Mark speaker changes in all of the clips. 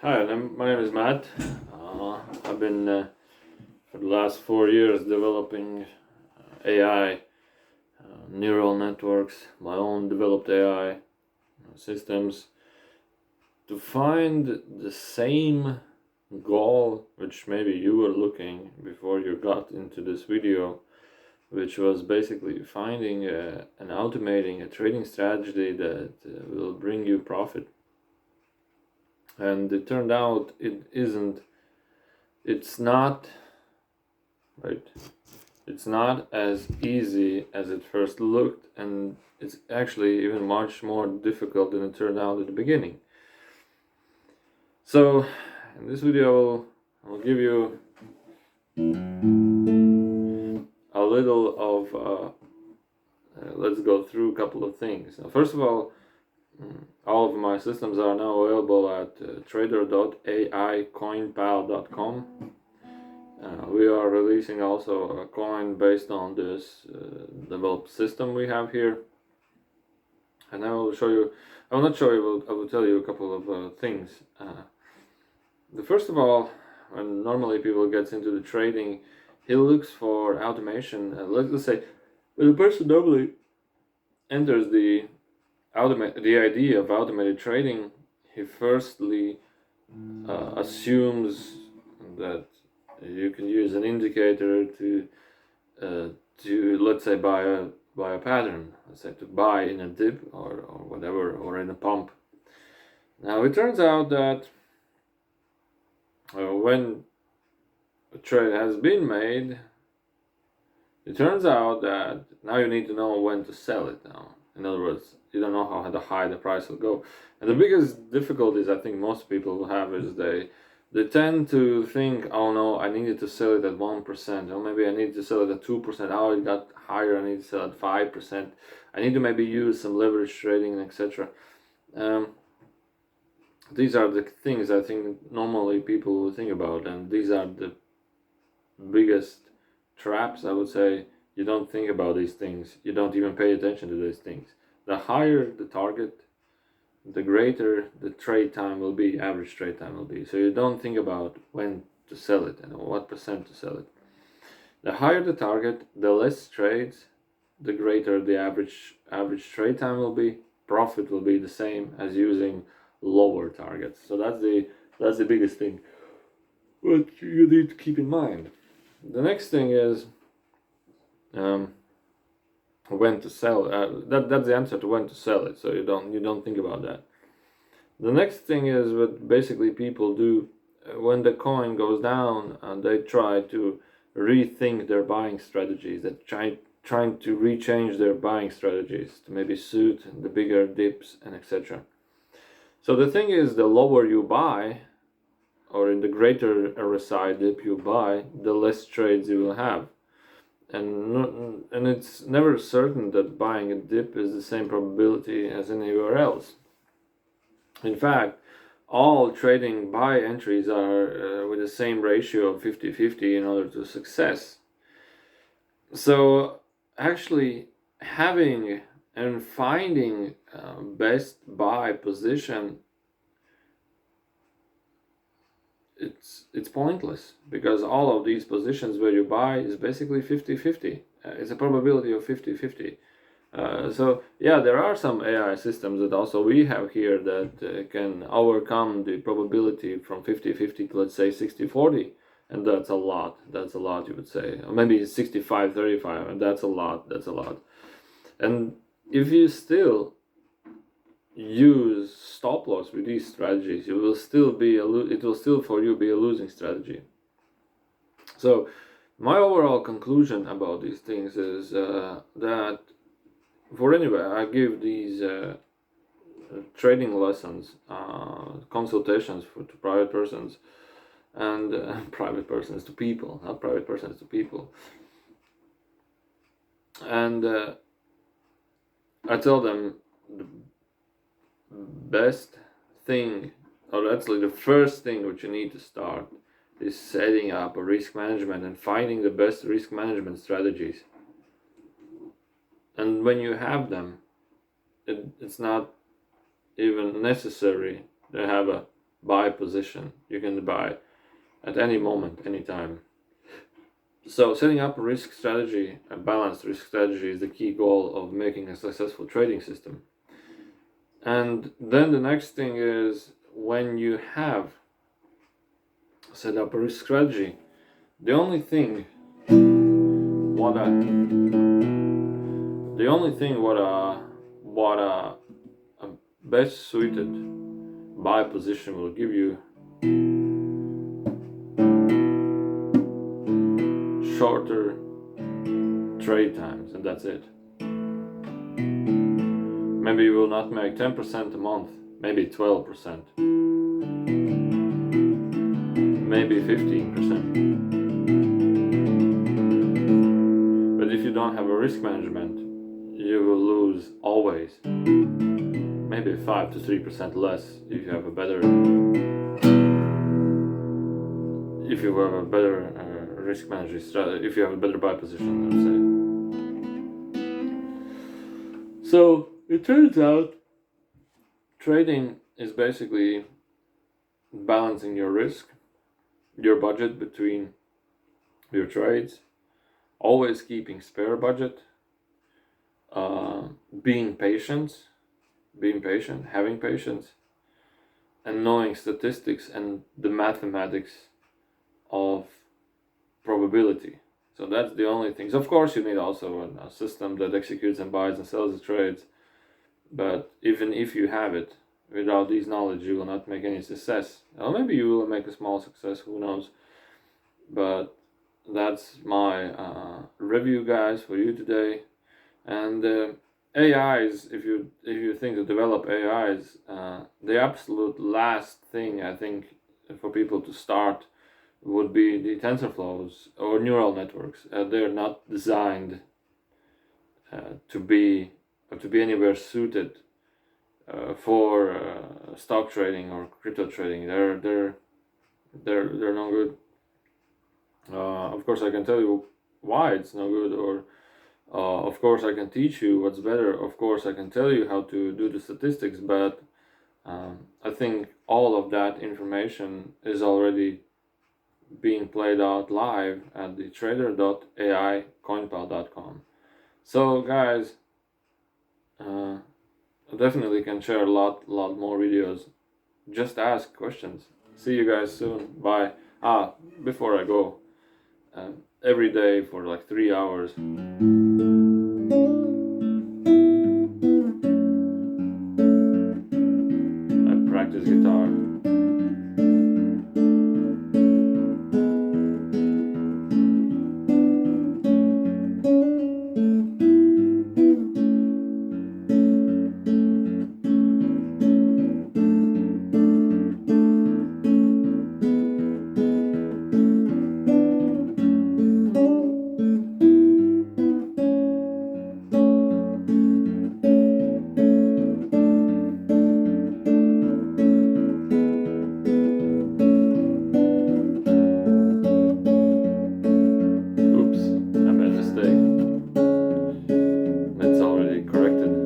Speaker 1: Hi, my name is Matt. I've been for the last 4 years developing AI, neural networks, my own developed AI systems to find the same goal which maybe you were looking before you got into this video, which was basically finding and automating a trading strategy that will bring you profit. And it turned out it's not, right? It's not as easy as it first looked, and it's actually even much more difficult than it turned out at the beginning. So, in this video, I'll give you a little of, let's go through a couple of things. Now, first of all of my systems are now available at trader.aicoinpal.com. We are releasing also a coin based on this developed system we have here, and I will not show you, I will tell you a couple of things. First of all, when normally people gets into the trading, he looks for automation. Let's say when the person normally enters the idea of automated trading, he firstly assumes that you can use an indicator to let's say buy a pattern, let's say to buy in a dip or whatever, or in a pump. Now it turns out that when a trade has been made, it turns out that now you need to know when to sell it now. In other words, you don't know how high the price will go. And the biggest difficulties I think most people have is they tend to think, oh no, I needed to sell it at 1%, or maybe I need to sell it at 2%. Oh, it got higher, I need to sell at 5%. I need to maybe use some leverage trading, etc. These are the things I think normally people will think about, and these are the biggest traps, I would say. You don't think about these things, you don't even pay attention to these things. The higher the target, the greater the trade time will be, average trade time will be. So you don't think about when to sell it and what percent to sell it. The higher the target, the less trades, the greater the average trade time will be. Profit will be the same as using lower targets. So that's the biggest thing what you need to keep in mind. The next thing is when to sell. That's the answer to when to sell it. So you don't think about that. The next thing is what basically people do when the coin goes down, and they try to rethink their buying strategies. They trying to rechange their buying strategies to maybe suit the bigger dips and etc. So the thing is, the lower you buy, or in the greater RSI dip you buy, the less trades you will have. And it's never certain that buying a dip is the same probability as anywhere else. In fact, all trading buy entries are with the same ratio of 50-50 in order to success. So actually having and finding best buy position, it's pointless, because all of these positions where you buy is basically 50-50. It's a probability of 50-50. So yeah, there are some AI systems that also we have here that can overcome the probability from 50-50 to, let's say, 60-40, and that's a lot. That's a lot, you would say. Or maybe 65-35, and that's a lot. That's a lot. And if you still use stop loss with these strategies, it will still for you be a losing strategy. So my overall conclusion about these things is that for anyway, I give these trading lessons, consultations to private persons, and private persons to people, not private persons to people. And I tell them the best thing, or actually the first thing which you need to start, is setting up a risk management and finding the best risk management strategies. And when you have them, it's not even necessary to have a buy position. You can buy at any moment, anytime. So setting up a risk strategy, a balanced risk strategy, is the key goal of making a successful trading system. And then the next thing is, when you have set up a risk strategy, the only thing what a best suited buy position will give you shorter trade times, and that's it. Maybe you will not make 10% a month, maybe 12%, maybe 15%. But if you don't have a risk management, you will lose always. Maybe 5 to 3% less if you have a better risk management strategy, if you have a better buy position, let's say. So it turns out trading is basically balancing your risk, your budget between your trades, always keeping spare budget, being patient, having patience, and knowing statistics and the mathematics of probability. So that's the only things. Of course, you need also a system that executes and buys and sells the trades. But even if you have it, without these knowledge, you will not make any success. Or maybe you will make a small success, who knows. But that's my review, guys, for you today. And AIs, if you think to develop AIs, the absolute last thing I think for people to start would be the TensorFlows or neural networks. They're not designed to be anywhere suited for stock trading or crypto trading. They're no good. Of course, I can tell you why it's no good, or of course I can teach you what's better. Of course I can tell you how to do the statistics, but I think all of that information is already being played out live at the trader.aicoinpal.com. So guys, I definitely can share a lot more videos. Just ask questions. See you guys soon. Bye. Before I go, every day for like 3 hours, I practice guitar. Oops, I made a mistake. It's already corrected.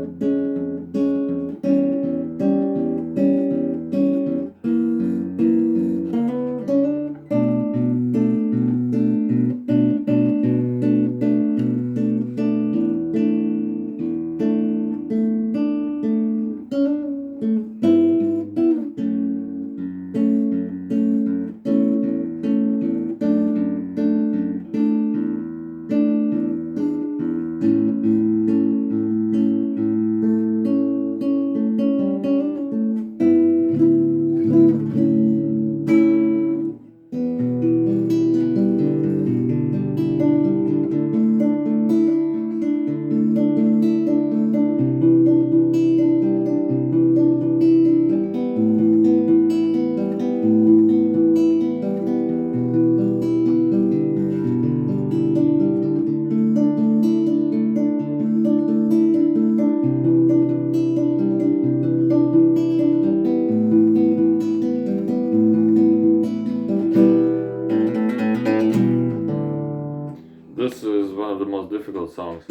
Speaker 1: This is one of the most difficult songs.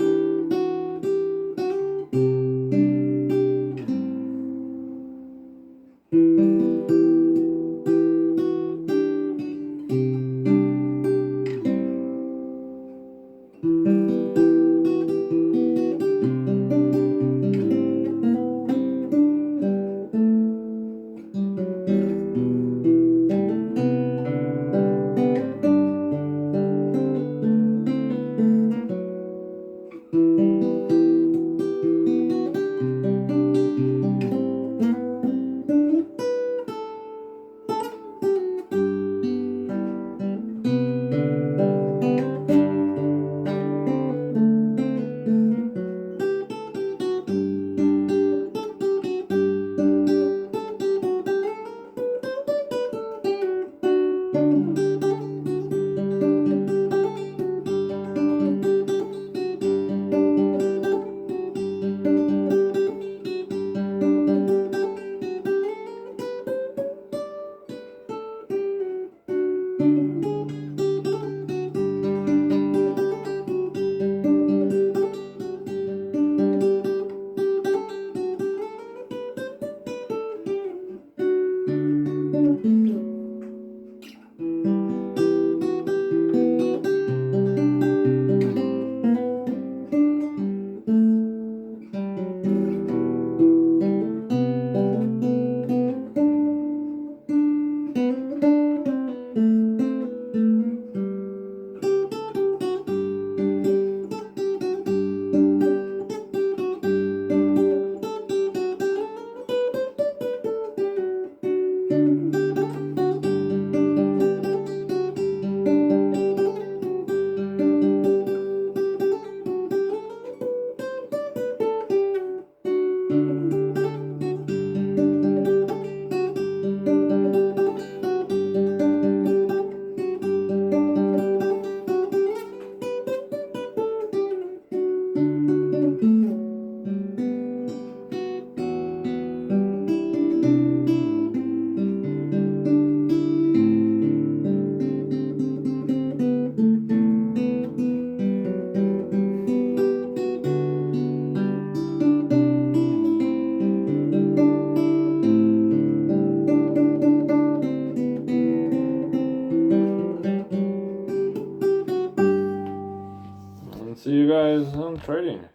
Speaker 1: trading.